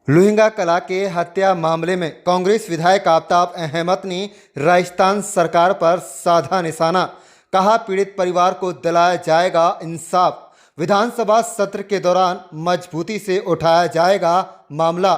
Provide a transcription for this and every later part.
लोहिंगा कला के हत्या मामले में कांग्रेस विधायक आफताब अहमद ने राजस्थान सरकार पर साधा निशाना। कहा, पीड़ित परिवार को दिलाया जाएगा इंसाफ। विधानसभा सत्र के दौरान मजबूती से उठाया जाएगा मामला।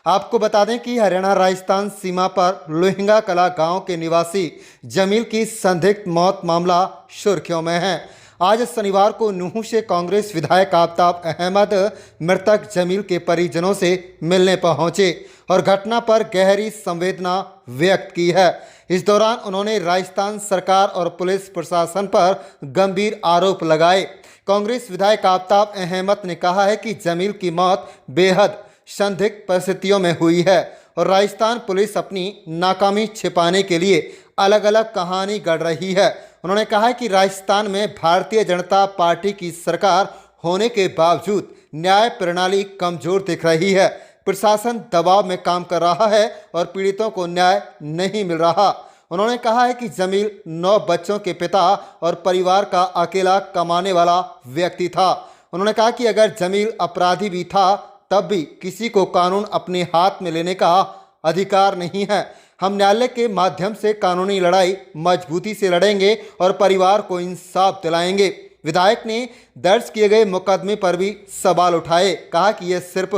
आपको बता दें कि हरियाणा राजस्थान सीमा पर लोहिंगा कला गांव के निवासी जमील की संदिग्ध मौत मामला सुर्खियों में है। आज शनिवार को नूंह से कांग्रेस विधायक आफताब अहमद मृतक जमील के परिजनों से मिलने पहुंचे और घटना पर गहरी संवेदना व्यक्त की है। इस दौरान उन्होंने राजस्थान सरकार और पुलिस प्रशासन पर गंभीर आरोप लगाए। कांग्रेस विधायक आफताब अहमद ने कहा है कि जमील की मौत बेहद संदिग्ध परिस्थितियों में हुई है और राजस्थान पुलिस अपनी नाकामी छिपाने के लिए अलग अलग कहानी गढ़ रही है। उन्होंने कहा कि राजस्थान में भारतीय जनता पार्टी की सरकार होने के बावजूद न्याय प्रणाली कमजोर दिख रही है। प्रशासन दबाव में काम कर रहा है और पीड़ितों को न्याय नहीं मिल रहा। उन्होंने कहा है कि जमील 9 बच्चों के पिता और परिवार का अकेला कमाने वाला व्यक्ति था। उन्होंने कहा कि अगर जमील अपराधी भी था तब भी किसी को कानून अपने हाथ में लेने का अधिकार नहीं है। हम न्यायालय के माध्यम से कानूनी लड़ाई मजबूती से लड़ेंगे और परिवार को इंसाफ दिलाएंगे। विधायक ने दर्ज किए गए मुकदमे पर भी सवाल उठाए। कहा कि यह सिर्फ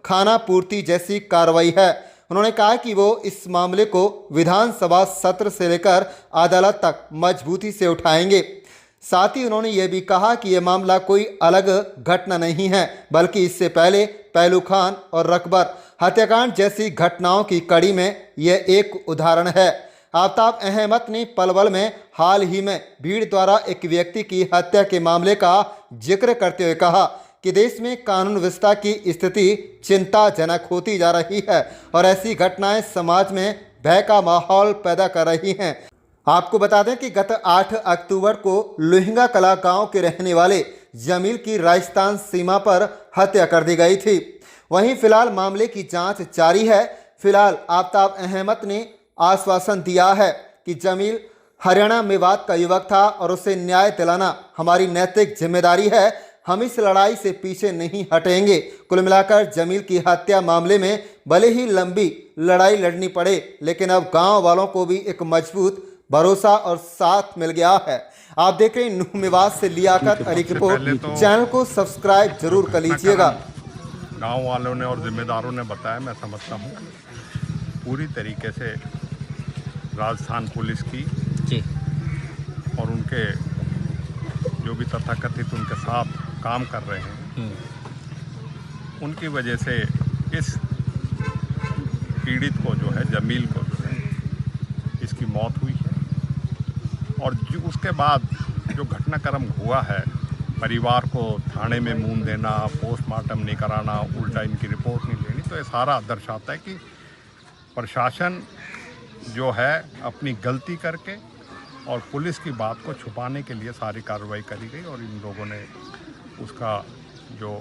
खाना पूर्ति जैसी कार्रवाई है। उन्होंने कहा कि वो इस मामले को विधानसभा सत्र से लेकर अदालत तक मजबूती से उठाएंगे। साथ ही उन्होंने ये भी कहा कि यह मामला कोई अलग घटना नहीं है, बल्कि इससे पहले पहलू खान और रकबर हत्याकांड जैसी घटनाओं की कड़ी में यह एक उदाहरण है। आफताब अहमद ने पलवल में हाल ही में भीड़ द्वारा एक व्यक्ति की हत्या के मामले का जिक्र करते हुए कहा कि देश में कानून व्यवस्था की स्थिति चिंताजनक होती जा रही है और ऐसी घटनाएं समाज में भय का माहौल पैदा कर रही हैं। आपको बता दें कि गत 8 अक्टूबर को लोहिंगा कला गांव के रहने वाले जमील की राजस्थान सीमा पर हत्या कर दी गई थी। वहीं फिलहाल मामले की जांच जारी है। फिलहाल आफताब अहमद ने आश्वासन दिया है कि जमील हरियाणा मेवात का युवक था और उसे न्याय दिलाना हमारी नैतिक जिम्मेदारी है। हम इस लड़ाई से पीछे नहीं हटेंगे। कुल मिलाकर जमील की हत्या मामले में भले ही लंबी लड़ाई लड़नी पड़े, लेकिन अब गांव वालों को भी एक मजबूत भरोसा और साथ मिल गया है। आप देख रहे हैं नूंह मेवात से लियाकत अली की रिपोर्ट। चैनल को सब्सक्राइब जरूर कर लीजिएगा। गांव वालों ने और जिम्मेदारों ने बताया, मैं समझता हूँ पूरी तरीके से राजस्थान पुलिस की जी और उनके जो भी तथाकथित उनके साथ काम कर रहे हैं उनकी वजह से इस पीड़ित को जो है जमील को जो है इसकी मौत हुई है। और जो उसके बाद जो घटनाक्रम हुआ है, परिवार को थाने में मून देना, पोस्टमार्टम नहीं कराना, उल्टा इनकी रिपोर्ट नहीं लेनी, तो ये सारा दर्शाता है कि प्रशासन जो है अपनी गलती करके और पुलिस की बात को छुपाने के लिए सारी कार्रवाई करी गई और इन लोगों ने उसका जो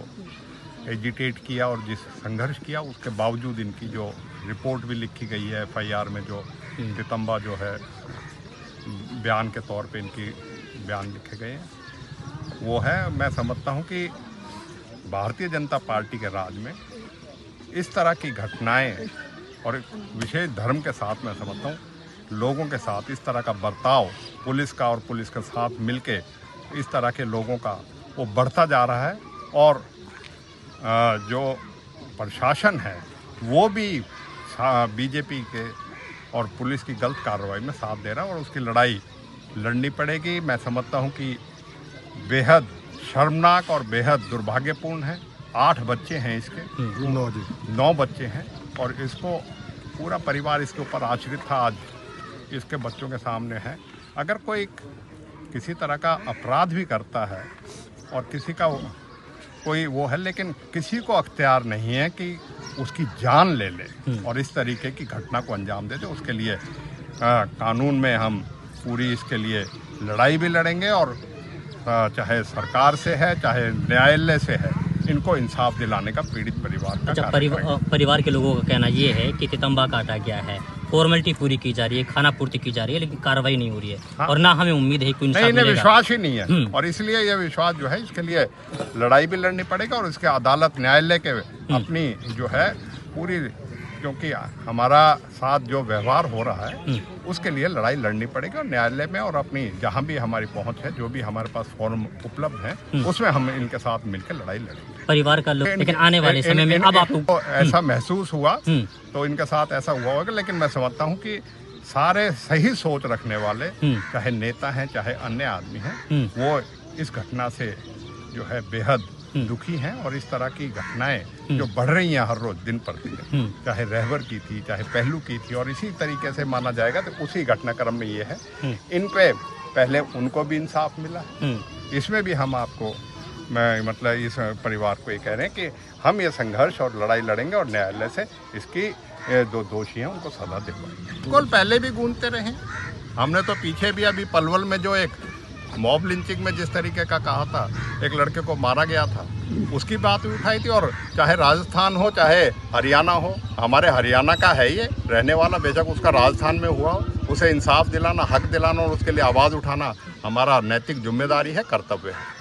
एजिटेट किया और जिस संघर्ष किया उसके बावजूद इनकी जो रिपोर्ट भी लिखी गई है FIR में, जो नितंबा जो है बयान के तौर पे इनकी बयान लिखे गए हैं, वो है। मैं समझता हूँ कि भारतीय जनता पार्टी के राज में इस तरह की घटनाएं और विशेष धर्म के साथ मैं समझता हूँ लोगों के साथ इस तरह का बर्ताव पुलिस का और पुलिस के साथ मिलके इस तरह के लोगों का वो बढ़ता जा रहा है। और जो प्रशासन है वो भी बीजेपी के और पुलिस की गलत कार्रवाई में साथ दे रहा है और उसकी लड़ाई लड़नी पड़ेगी। मैं समझता हूँ कि बेहद शर्मनाक और बेहद दुर्भाग्यपूर्ण है। 8 बच्चे हैं इसके, 9 बच्चे हैं और इसको पूरा परिवार इसके ऊपर आश्रित था। आज इसके बच्चों के सामने है। अगर कोई किसी तरह का अपराध भी करता है और किसी का कोई वो है, लेकिन किसी को अख्तियार नहीं है कि उसकी जान ले ले और इस तरीके की घटना को अंजाम दे दे। उसके लिए कानून में हम पूरी इसके लिए लड़ाई भी लड़ेंगे और चाहे सरकार से है चाहे न्यायालय से है, इनको इंसाफ दिलाने का पीड़ित परिवार का परिवार के लोगों का कहना ये है कि नितंबा काटा गया है, फॉर्मेलिटी पूरी की जा रही है, खाना पूर्ति की जा रही है, लेकिन कार्रवाई नहीं हो रही है। हाँ? और ना हमें उम्मीद है कि नहीं, विश्वास ही नहीं है और इसलिए यह विश्वास जो है इसके लिए लड़ाई भी लड़नी पड़ेगी और इसके अदालत न्यायालय के अपनी जो है पूरी, क्योंकि हमारा साथ जो व्यवहार हो रहा है उसके लिए लड़ाई लड़नी पड़ेगी और न्यायालय में और अपनी जहाँ भी हमारी पहुंच है, जो भी हमारे पास फॉर्म उपलब्ध है, उसमें हम इनके साथ मिलकर लड़ाई लड़ेंगे। परिवार का लोग, लेकिन आने वाले समय में अब आपको ऐसा महसूस हुआ तो इनके साथ ऐसा हुआ होगा, लेकिन मैं समझता हूँ कि सारे सही सोच रखने वाले, चाहे नेता हैं चाहे अन्य आदमी हैं, वो इस घटना से जो है बेहद दुखी हैं और इस तरह की घटनाएं जो बढ़ रही हैं हर रोज दिन प्रतिदिन, चाहे रहवर की थी चाहे पहलू की थी, और इसी तरीके से माना जाएगा तो उसी घटनाक्रम में ये है। इन पे पहले उनको भी इंसाफ मिला, इसमें भी हम आपको मतलब इस परिवार को ये कह रहे हैं कि हम ये संघर्ष और लड़ाई लड़ेंगे और न्यायालय से इसकी जो दोषी हैं उनको सजा दिलवाएंगे। बिल्कुल पहले भी गूंजते रहे, हमने तो पीछे भी अभी पलवल में जो एक मॉब लिंचिंग में जिस तरीके का कहा था, एक लड़के को मारा गया था, उसकी बात भी उठाई थी। और चाहे राजस्थान हो चाहे हरियाणा हो, हमारे हरियाणा का है ये रहने वाला, बेशक उसका राजस्थान में हुआ हो, उसे इंसाफ दिलाना, हक दिलाना और उसके लिए आवाज़ उठाना हमारा नैतिक जिम्मेदारी है, कर्तव्य है।